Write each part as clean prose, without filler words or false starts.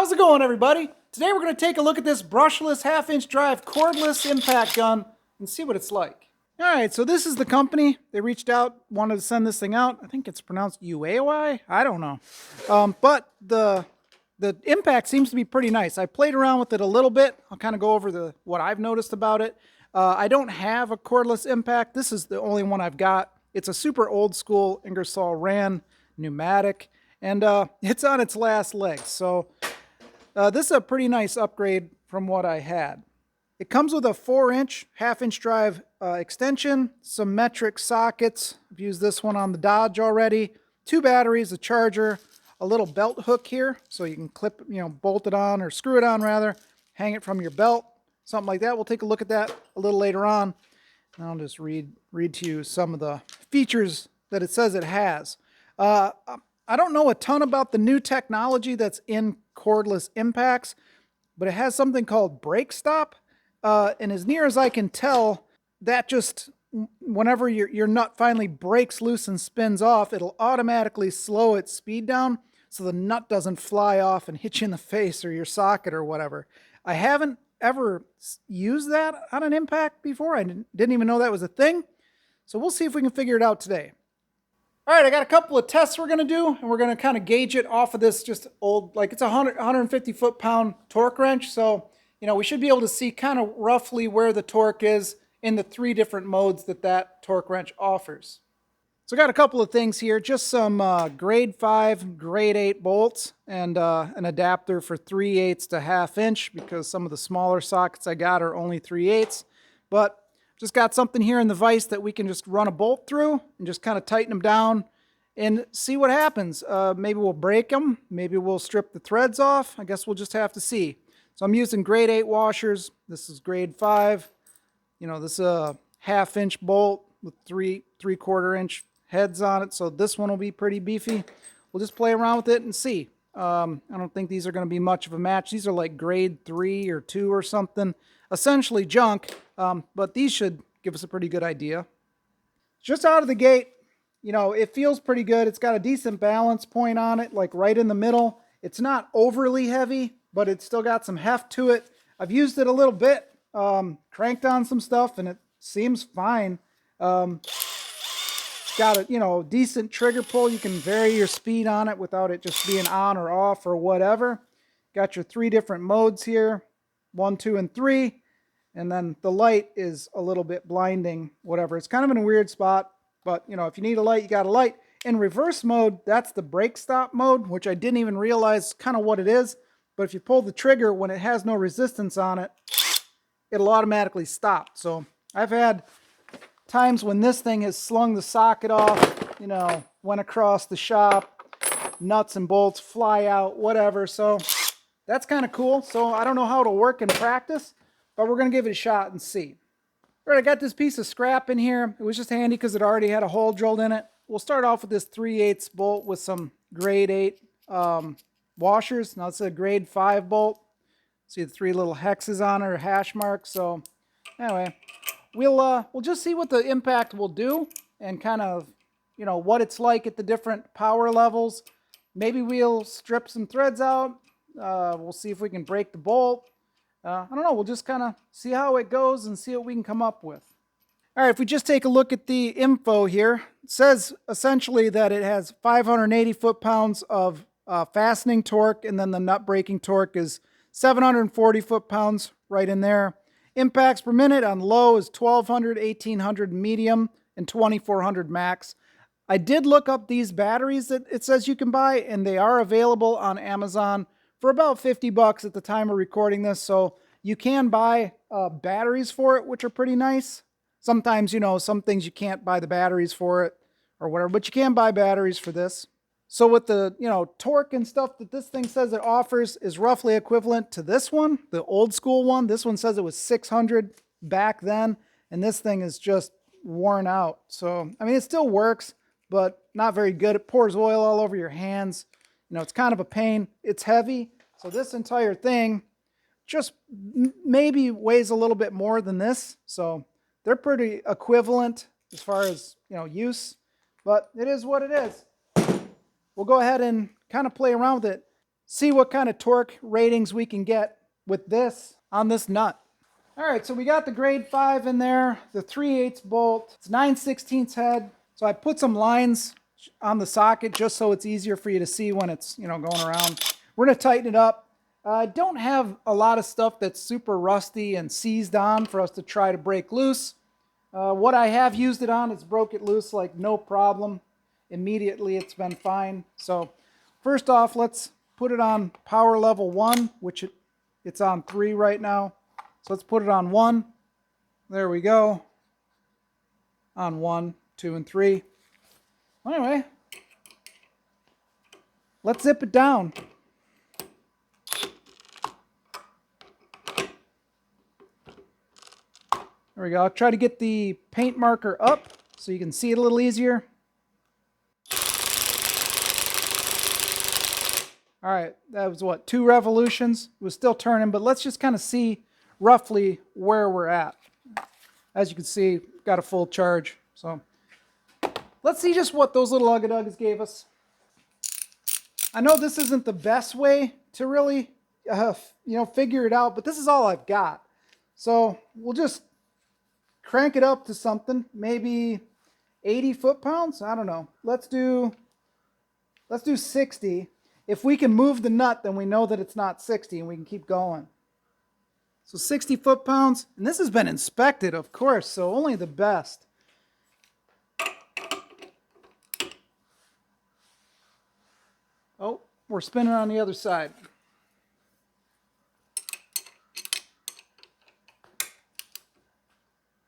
How's it going, everybody? Today we're going to take a look at this brushless half-inch drive cordless impact gun and see what it's like. Alright, so this is the company. They reached out, wanted to send this thing out. I think it's pronounced Uaoaii? I don't know. But the impact seems to be pretty nice. I played around with it a little bit. I'll kind of go over what I've noticed about it. I don't have a cordless impact. This is the only one I've got. It's a super old school Ingersoll Rand pneumatic, and it's on its last legs. So this is a pretty nice upgrade from what I had. It comes with a 4-inch, half-inch drive extension, some metric sockets. I've used this one on the Dodge already. 2 batteries, a charger, a little belt hook here, so you can clip, bolt it on, or screw it on rather, hang it from your belt, something like that. We'll take a look at that a little later on. And I'll just read to you some of the features that it says it has. I don't know a ton about the new technology that's in cordless impacts, but it has something called brake stop. And as near as I can tell, that just, whenever your nut finally breaks loose and spins off, it'll automatically slow its speed down so the nut doesn't fly off and hit you in the face or your socket or whatever. I haven't ever used that on an impact before. I didn't even know that was a thing. So we'll see if we can figure it out today. All right, I got a couple of tests we're going to do, and we're going to kind of gauge it off of this just old, like it's a 150 foot-pound torque wrench. So, we should be able to see kind of roughly where the torque is in the 3 different modes that torque wrench offers. So I got a couple of things here, just some grade 5, grade 8 bolts, and an adapter for 3/8 to 1/2 inch, because some of the smaller sockets I got are only 3/8. But just got something here in the vise that we can just run a bolt through and just kind of tighten them down and see what happens. Maybe we'll break them, maybe we'll strip the threads off. I guess we'll just have to see. So I'm using grade 8 washers. This is grade 5. This is a 1/2 inch bolt with 3/4 inch heads on it. So this one will be pretty beefy. We'll just play around with it and see. I don't think these are going to be much of a match. These are like grade 3 or 2 or something. Essentially junk, but these should give us a pretty good idea. Just out of the gate, it feels pretty good. It's got a decent balance point on it, like right in the middle. It's not overly heavy, but it's still got some heft to it. I've used it a little bit, cranked on some stuff, and it seems fine. Got a decent trigger pull. You can vary your speed on it without it just being on or off or whatever. Got your 3 different modes here, 1, 2, and 3. And then the light is a little bit blinding, whatever. It's kind of in a weird spot, but if you need a light, you got a light. In reverse mode, that's the brake stop mode, which I didn't even realize kind of what it is. But if you pull the trigger when it has no resistance on it, it'll automatically stop. So I've had times when this thing has slung the socket off, went across the shop, nuts and bolts fly out, whatever. So that's kind of cool. So I don't know how it'll work in practice, but we're going to give it a shot and see. All right, I got this piece of scrap in here. It was just handy because it already had a hole drilled in it. We'll start off with this 3/8 bolt with some grade 8 washers. Now it's a grade 5 bolt. See the 3 little hexes on it, or hash marks. So anyway, we'll just see what the impact will do and kind of, what it's like at the different power levels. Maybe we'll strip some threads out. We'll see if we can break the bolt. I don't know. We'll just kind of see how it goes and see what we can come up with. All right, if we just take a look at the info here, it says essentially that it has 580 foot-pounds of fastening torque, and then the nut breaking torque is 740 foot-pounds right in there. Impacts per minute on low is 1,200, 1,800 medium, and 2,400 max. I did look up these batteries that it says you can buy, and they are available on Amazon for about 50 bucks at the time of recording this. So you can buy batteries for it, which are pretty nice. Sometimes, some things you can't buy the batteries for it or whatever, but you can buy batteries for this. So with the, torque and stuff that this thing says it offers is roughly equivalent to this one, the old school one. This one says it was 600 back then, and this thing is just worn out. So, it still works, but not very good. It pours oil all over your hands. It's kind of a pain. It's heavy. So this entire thing just maybe weighs a little bit more than this. So they're pretty equivalent as far as, use, but it is what it is. We'll go ahead and kind of play around with it. see what kind of torque ratings we can get with this on this nut. All right, so we got the grade 5 in there, the 3/8 bolt, it's 9/16 head. So I put some lines on the socket just so it's easier for you to see when it's, you know, going around. We're gonna tighten it up. I don't have a lot of stuff that's super rusty and seized on for us to try to break loose. What I have used it on, it's broke it loose like no problem. Immediately it's been fine. So first off, let's put it on power level 1, which it's on 3 right now. So let's put it on 1. There we go. On 1, 2, and 3. Anyway, let's zip it down. There we go. I'll try to get the paint marker up so you can see it a little easier. All right, that was what, 2 revolutions? It was still turning, but let's just kind of see roughly where we're at. As you can see, got a full charge. So let's see just what those little Uaoaii gave us. I know this isn't the best way to really, figure it out, but this is all I've got. So we'll just crank it up to something, maybe 80 foot-pounds. I don't know. Let's do 60. If we can move the nut, then we know that it's not 60 and we can keep going. So 60 foot-pounds, and this has been inspected, of course, so only the best. Oh, we're spinning on the other side.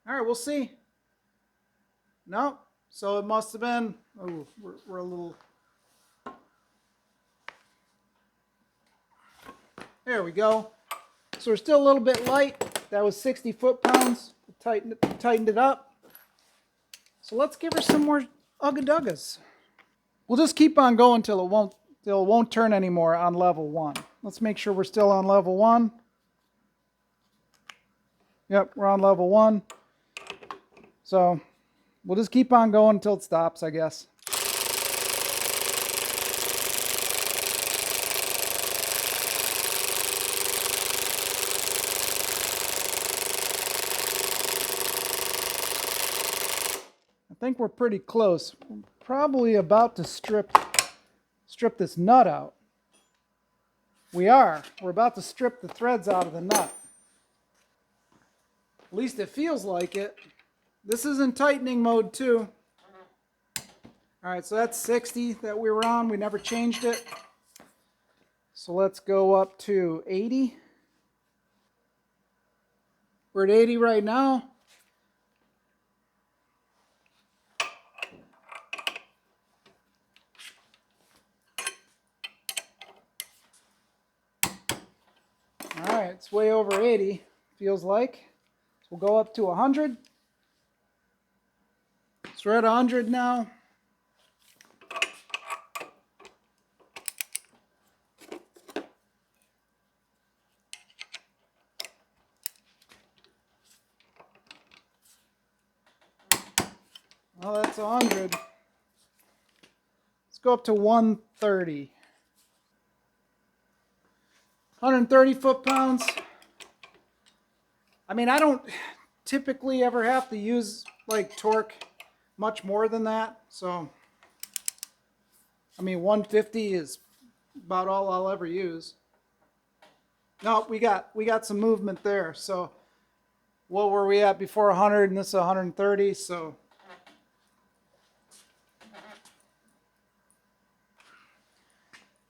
All right, we'll see. No, so it must have been, oh, we're a little, there we go. So we're still a little bit light. That was 60 foot-pounds. Tightened it up. So let's give her some more Uaoaii. We'll just keep on going till it won't turn anymore on level 1. Let's make sure we're still on level 1. Yep, we're on level 1. So we'll just keep on going until it stops, I guess. I think we're pretty close. We're probably about to strip this nut out. We are. We're about to strip the threads out of the nut. At least it feels like it. This is in tightening mode too. All right, so that's 60 that we were on. We never changed it. So let's go up to 80. We're at 80 right now. All right, it's way over 80, feels like. So we'll go up to 100. So we're at 100 now. Well, that's 100. Let's go up to 130. 130 foot-pounds. I mean, I don't typically ever have to use like torque much more than that. So, I mean, 150 is about all I'll ever use. No, we got some movement there. So, what were we at before 100 and this is 130? So,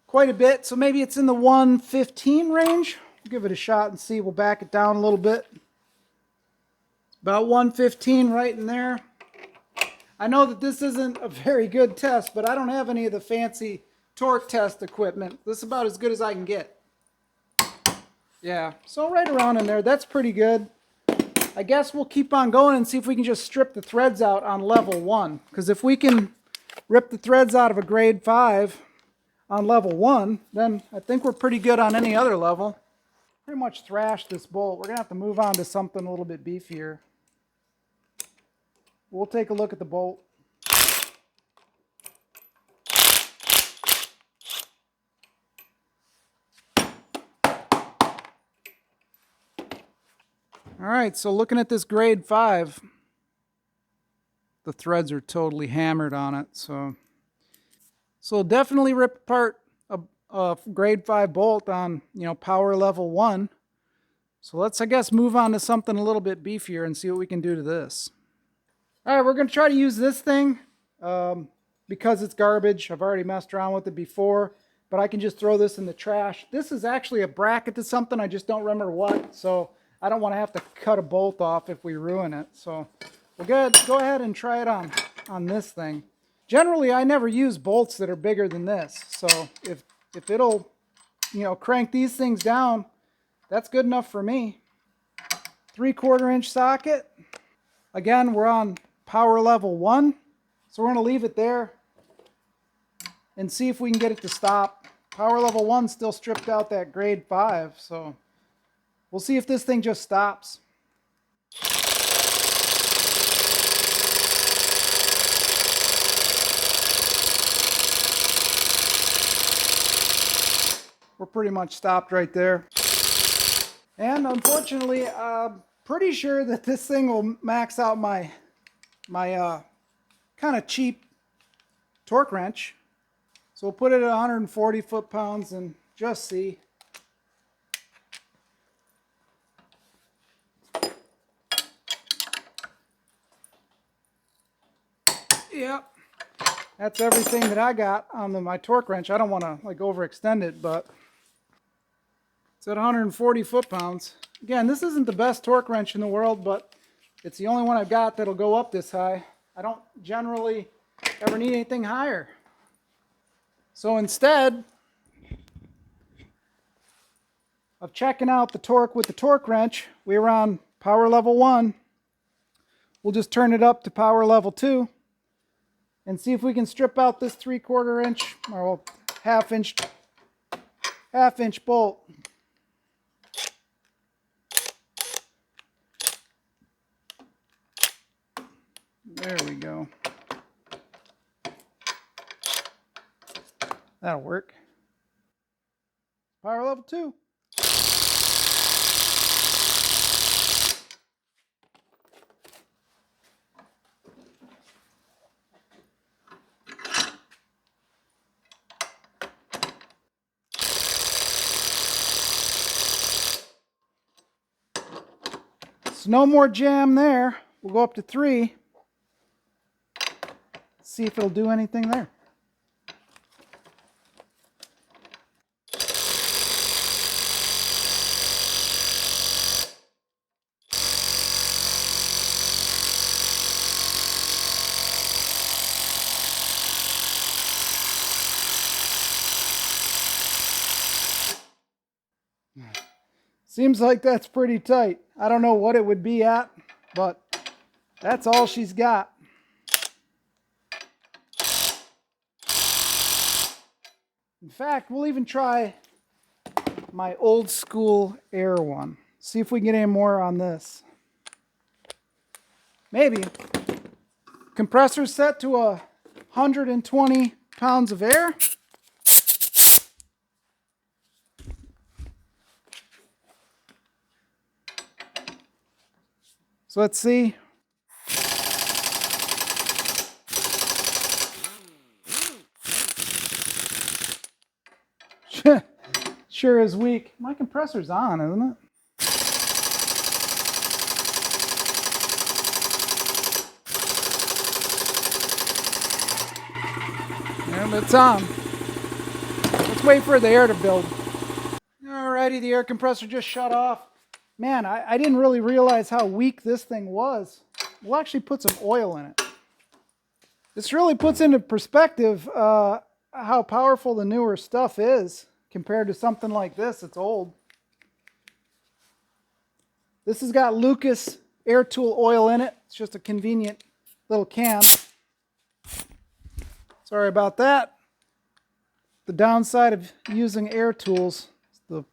quite a bit. So maybe it's in the 115 range. We'll give it a shot and see. We'll back it down a little bit. About 115 right in there. I know that this isn't a very good test, but I don't have any of the fancy torque test equipment. This is about as good as I can get. Yeah, so right around in there. That's pretty good. I guess we'll keep on going and see if we can just strip the threads out on level 1. Because if we can rip the threads out of a grade 5 on level 1, then I think we're pretty good on any other level. Pretty much thrashed this bolt. We're going to have to move on to something a little bit beefier. We'll take a look at the bolt. All right, so looking at this grade 5, the threads are totally hammered on it. So definitely rip apart a grade 5 bolt on, power level 1. So let's, I guess, move on to something a little bit beefier and see what we can do to this. All right, we're going to try to use this thing because it's garbage. I've already messed around with it before, but I can just throw this in the trash. This is actually a bracket to something. I just don't remember what, so I don't want to have to cut a bolt off if we ruin it. So we'll go ahead and try it on this thing. Generally, I never use bolts that are bigger than this. So if it'll, crank these things down, that's good enough for me. 3/4 inch socket. Again, we're on power level 1. So we're going to leave it there and see if we can get it to stop. Power level 1 still stripped out that grade 5. So we'll see if this thing just stops. We're pretty much stopped right there. And unfortunately, I'm pretty sure that this thing will max out my kind of cheap torque wrench. So we'll put it at 140 foot-pounds and just see. Yep. That's everything that I got on my torque wrench. I don't want to overextend it, but it's at 140 foot-pounds. Again, this isn't the best torque wrench in the world, but it's the only one I've got that'll go up this high. I don't generally ever need anything higher. So instead of checking out the torque with the torque wrench, we were on power level 1. We'll just turn it up to power level 2 and see if we can strip out this 3/4 inch or half inch bolt. There we go. That'll work. Power level 2. So no more jam there. We'll go up to 3. See if it'll do anything there. Seems like that's pretty tight. I don't know what it would be at, but that's all she's got. In fact, we'll even try my old school air one. See if we can get any more on this. Maybe. Compressor set to 120 pounds of air. So let's see. Sure is weak. My compressor's on, isn't it? Yeah, it's on. Let's wait for the air to build. Alrighty, the air compressor just shut off. Man, I didn't really realize how weak this thing was. We'll actually put some oil in it. This really puts into perspective how powerful the newer stuff is compared to something like this. It's old. This has got Lucas air tool oil in it. It's just a convenient little can. Sorry about that. The downside of using air tools, the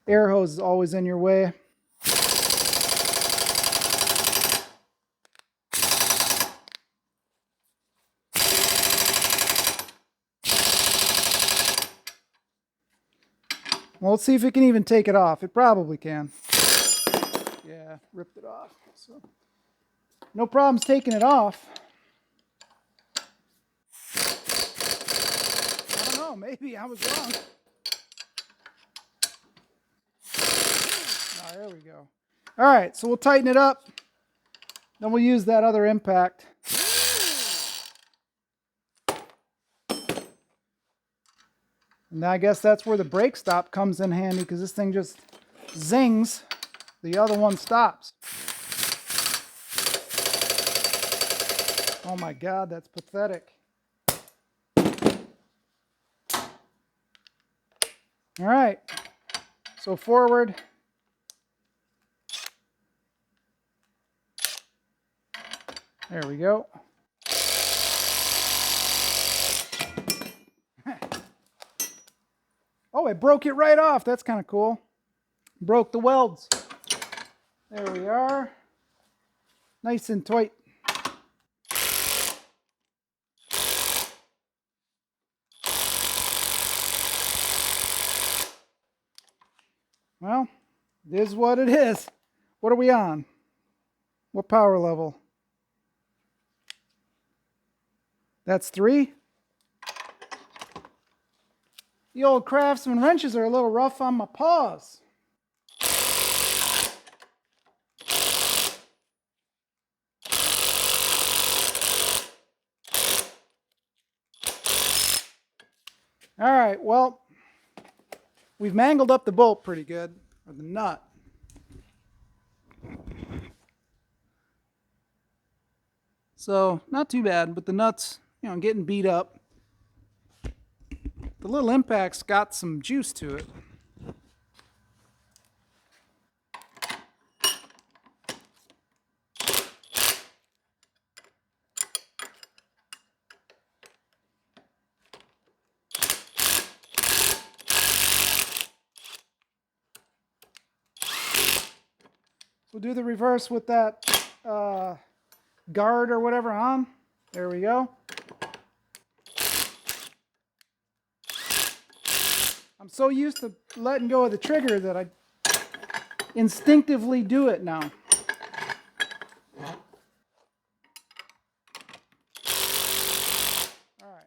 air hose is always in your way. Well, let's see if it can even take it off. It probably can. Yeah, ripped it off. So no problems taking it off. I don't know, maybe I was wrong. Oh, there we go. All right, so we'll tighten it up. Then we'll use that other impact. And I guess that's where the brake stop comes in handy, because this thing just zings. The other one stops. Oh my God, that's pathetic. All right, so forward. There we go. Oh, it broke it right off. That's kind of cool. Broke the welds. There we are. Nice and tight. Well, it is what it is. What are we on? What power level? That's 3. The old Craftsman wrenches are a little rough on my paws. All right, well, we've mangled up the bolt pretty good, or the nut. So, not too bad, but the nut's, getting beat up. The little impact's got some juice to it. We'll do the reverse with that guard or whatever on. There we go. I'm so used to letting go of the trigger that I instinctively do it now. All right,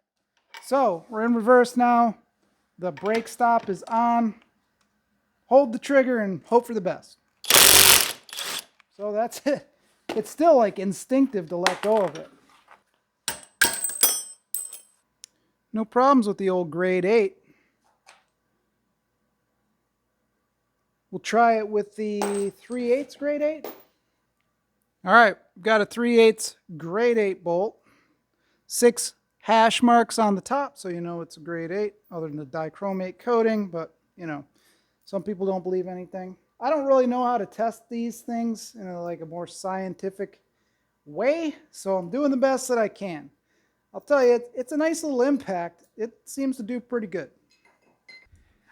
so we're in reverse now. The brake stop is on. Hold the trigger and hope for the best. So that's it. It's still like instinctive to let go of it. No problems with the old grade 8. We'll try it with the 3/8 grade 8. All right, we've got a 3/8 grade 8 bolt. 6 hash marks on the top, so you know it's a grade 8, other than the dichromate coating, but some people don't believe anything. I don't really know how to test these things in like a more scientific way, so I'm doing the best that I can. I'll tell you, it's a nice little impact. It seems to do pretty good.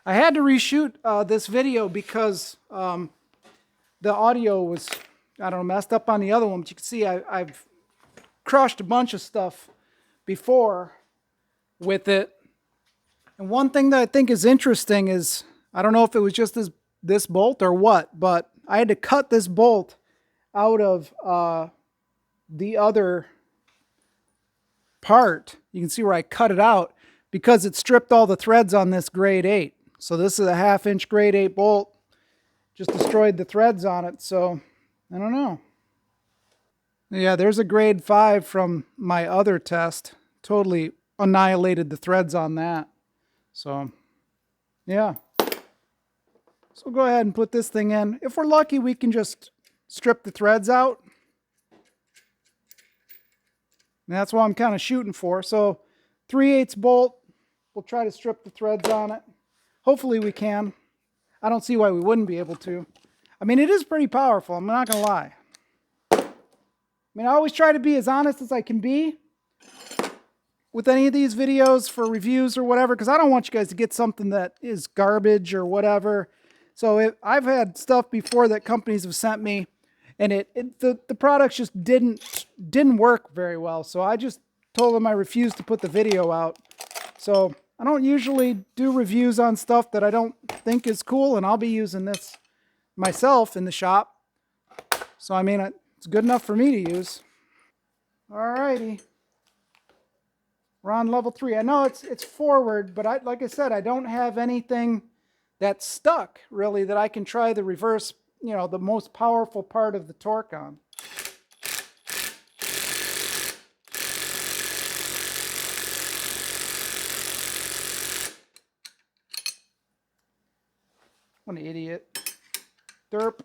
I had to reshoot this video because the audio was, I don't know, messed up on the other one, but you can see I've crushed a bunch of stuff before with it. And one thing that I think is interesting is, I don't know if it was just this bolt or what, but I had to cut this bolt out of the other part. You can see where I cut it out because it stripped all the threads on this grade 8. So this is a 1/2 inch grade 8 bolt. Just destroyed the threads on it, so I don't know. Yeah, there's a grade 5 from my other test. Totally annihilated the threads on that. So, yeah. So we'll go ahead and put this thing in. If we're lucky, we can just strip the threads out. And that's what I'm kind of shooting for. So 3/8 bolt, we'll try to strip the threads on it. Hopefully we can. I don't see why we wouldn't be able to. I mean, it is pretty powerful, I'm not going to lie. I mean, I always try to be as honest as I can be with any of these videos for reviews or whatever, because I don't want you guys to get something that is garbage or whatever. So I've had stuff before that companies have sent me, and the products just didn't work very well. So I just told them I refused to put the video out. So I don't usually do reviews on stuff that I don't think is cool, and I'll be using this myself in the shop. So I mean, it's good enough for me to use. Alrighty. We're on level 3. I know it's forward, but like I said, I don't have anything that's stuck, really, that I can try the reverse, the most powerful part of the torque on. What an idiot. Derp.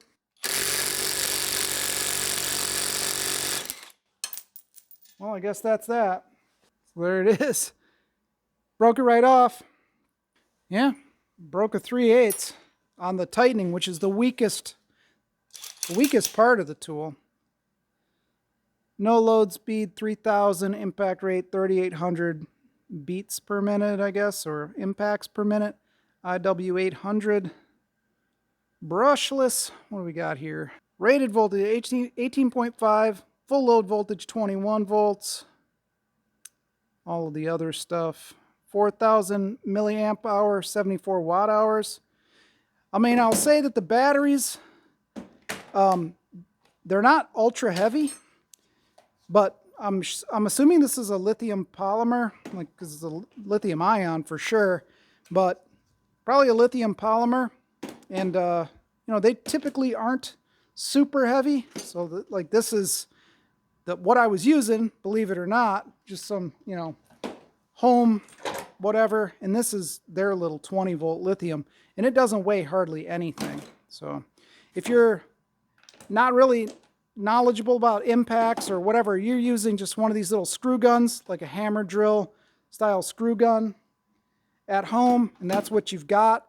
Well, I guess that's that. So there it is. Broke it right off. Yeah, broke a 3/8 on the tightening, which is the weakest part of the tool. No load speed, 3,000, impact rate, 3,800 beats per minute, I guess, or impacts per minute. IW800. Brushless. What do we got here? Rated voltage 18.5. Full load voltage 21 volts. All of the other stuff. 4,000 milliamp hour, 74 watt hours. I mean, I'll say that the batteries, they're not ultra heavy, but I'm assuming this is a lithium polymer, like, because it's a lithium ion for sure, but probably a lithium polymer. And, they typically aren't super heavy. So like this is what I was using, believe it or not, just some, home whatever. And this is their little 20 volt lithium, and it doesn't weigh hardly anything. So if you're not really knowledgeable about impacts or whatever, you're using just one of these little screw guns, like a hammer drill style screw gun at home, and that's what you've got.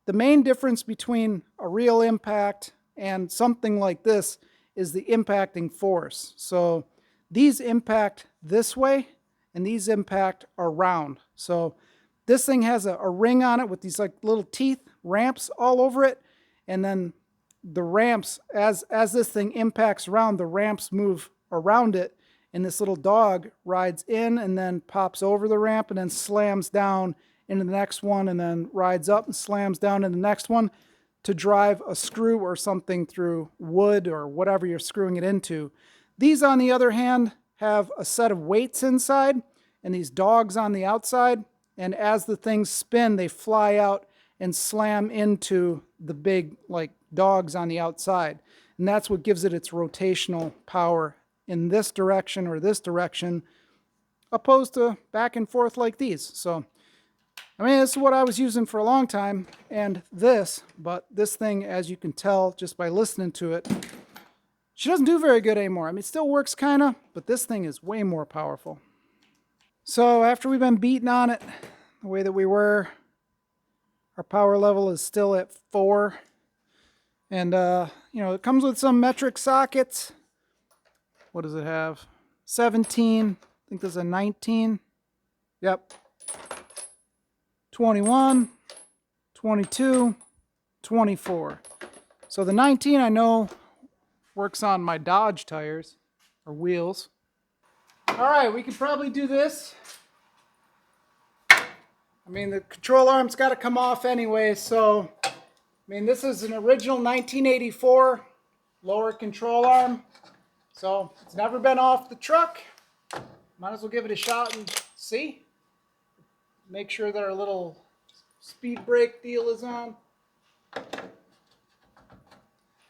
The main difference between a real impact and something like this is the impacting force. So these impact this way and these impact around. So this thing has a ring on it with these like little teeth ramps all over it, and then the ramps, as this thing impacts around, the ramps move around it, and this little dog rides in and then pops over the ramp and then slams down into the next one, and then rides up and slams down into the next one to drive a screw or something through wood or whatever you're screwing it into. These, on the other hand, have a set of weights inside and these dogs on the outside, and as the things spin, they fly out and slam into the big like dogs on the outside, and that's what gives it its rotational power in this direction or this direction, opposed to back and forth like these. So I mean, this is what I was using for a long time, and but this thing, as you can tell just by listening to it, she doesn't do very good anymore. I mean, it still works kind of, but this thing is way more powerful. So after we've been beating on it the way that we were, our power level is still at 4. And, it comes with some metric sockets. What does it have? 17. I think there's a 19. Yep. 21, 22, 24. So the 19 I know works on my Dodge tires or wheels. All right, we could probably do this. I mean, the control arm's got to come off anyway, so I mean, this is an original 1984 lower control arm, so it's never been off the truck. Might as well give it a shot and see. Make sure that our little speed brake deal is on.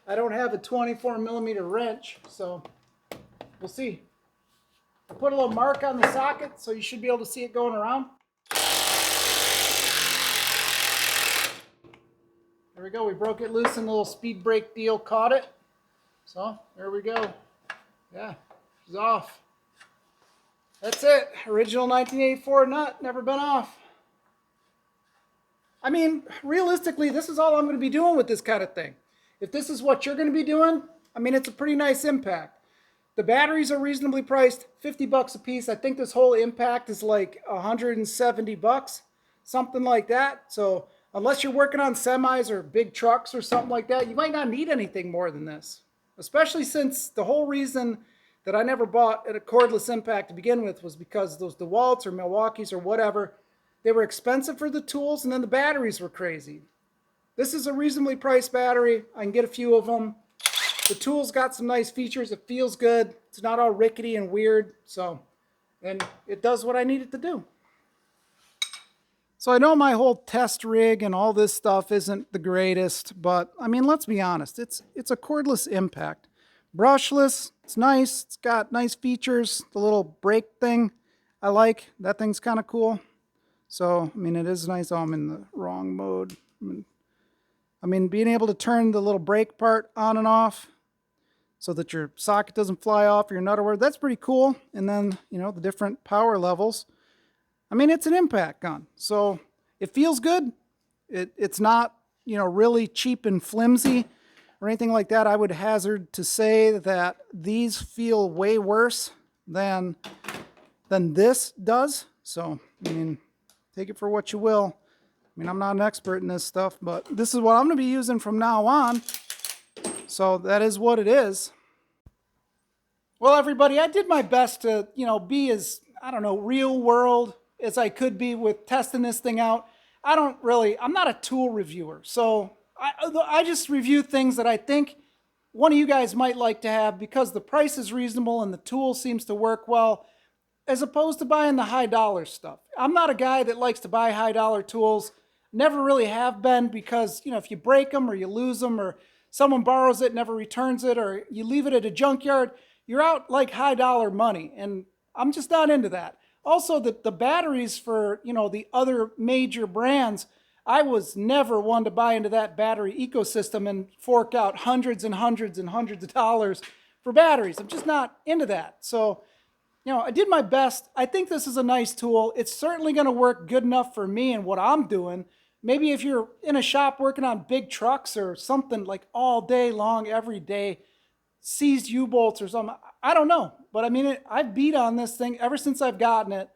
I don't have a 24 millimeter wrench, so we'll see. I put a little mark on the socket, so you should be able to see it going around. There we go. We broke it loose and the little speed brake deal caught it. So there we go. Yeah, it's off. That's it. Original 1984 nut, never been off. I mean, realistically, this is all I'm going to be doing with this kind of thing. If this is what you're going to be doing, I mean, it's a pretty nice impact. The batteries are reasonably priced, 50 bucks a piece. I think this whole impact is like 170 bucks, something like that. So unless you're working on semis or big trucks or something like that, you might not need anything more than this. Especially since the whole reason that I never bought a cordless impact to begin with was because those DeWalt's or Milwaukee's or whatever, they were expensive for the tools, and then the batteries were crazy. This is a reasonably priced battery. I can get a few of them. The tool's got some nice features. It feels good. It's not all rickety and weird. So, and it does what I need it to do. So I know my whole test rig and all this stuff isn't the greatest, but I mean, let's be honest. It's a cordless impact. Brushless, it's nice. It's got nice features. The little brake thing, I like. That thing's kind of cool. So, I mean, it is nice. Oh, I'm in the wrong mode. I mean, being able to turn the little brake part on and off so that your socket doesn't fly off your nut or whatever, that's pretty cool. And then, you know, the different power levels. I mean, it's an impact gun, so it feels good. It's not, you know, really cheap and flimsy or anything like that. I would hazard to say that these feel way worse than this does. So, I mean, take it for what you will. I mean, I'm not an expert in this stuff, but this is what I'm going to be using from now on. So that is what it is. Well, everybody, I did my best to, you know, be as, I don't know, real world as I could be with testing this thing out. I'm not a tool reviewer. So I just review things that I think one of you guys might like to have because the price is reasonable and the tool seems to work well, as opposed to buying the high dollar stuff. I'm not a guy that likes to buy high dollar tools. Never really have been because, you know, if you break them or you lose them or someone borrows it, never returns it, or you leave it at a junkyard, you're out like high dollar money. And I'm just not into that. Also, the batteries for, you know, the other major brands, I was never one to buy into that battery ecosystem and fork out hundreds and hundreds and hundreds of dollars for batteries. I'm just not into that. So, you know, I did my best. I think this is a nice tool. It's certainly going to work good enough for me and what I'm doing. Maybe if you're in a shop working on big trucks or something like all day long, every day, seized U-bolts or something. I don't know. But I mean, I've beat on this thing ever since I've gotten it.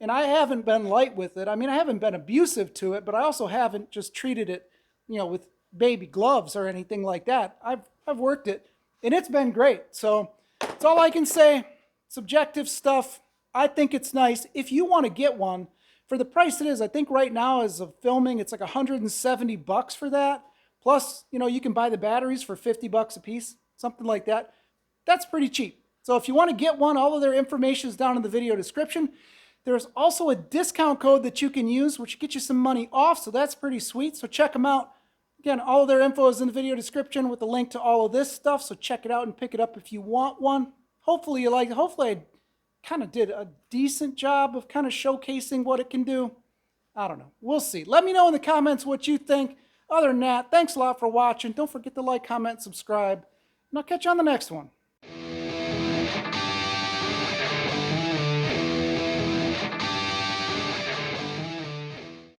And I haven't been light with it. I mean, I haven't been abusive to it, but I also haven't just treated it, you know, with baby gloves or anything like that. I've worked it, and it's been great. So that's all I can say. Subjective stuff. I think it's nice. If you want to get one, for the price it is, I think right now as of filming, it's like $170 for that. Plus, you know, you can buy the batteries for $50 a piece, something like that. That's pretty cheap. So if you want to get one, all of their information is down in the video description. There's also a discount code that you can use, which gets you some money off, so that's pretty sweet. So check them out. Again, all of their info is in the video description with a link to all of this stuff, so check it out and pick it up if you want one. Hopefully you like it. Hopefully I kind of did a decent job of kind of showcasing what it can do. I don't know. We'll see. Let me know in the comments what you think. Other than that, thanks a lot for watching. Don't forget to like, comment, subscribe, and I'll catch you on the next one.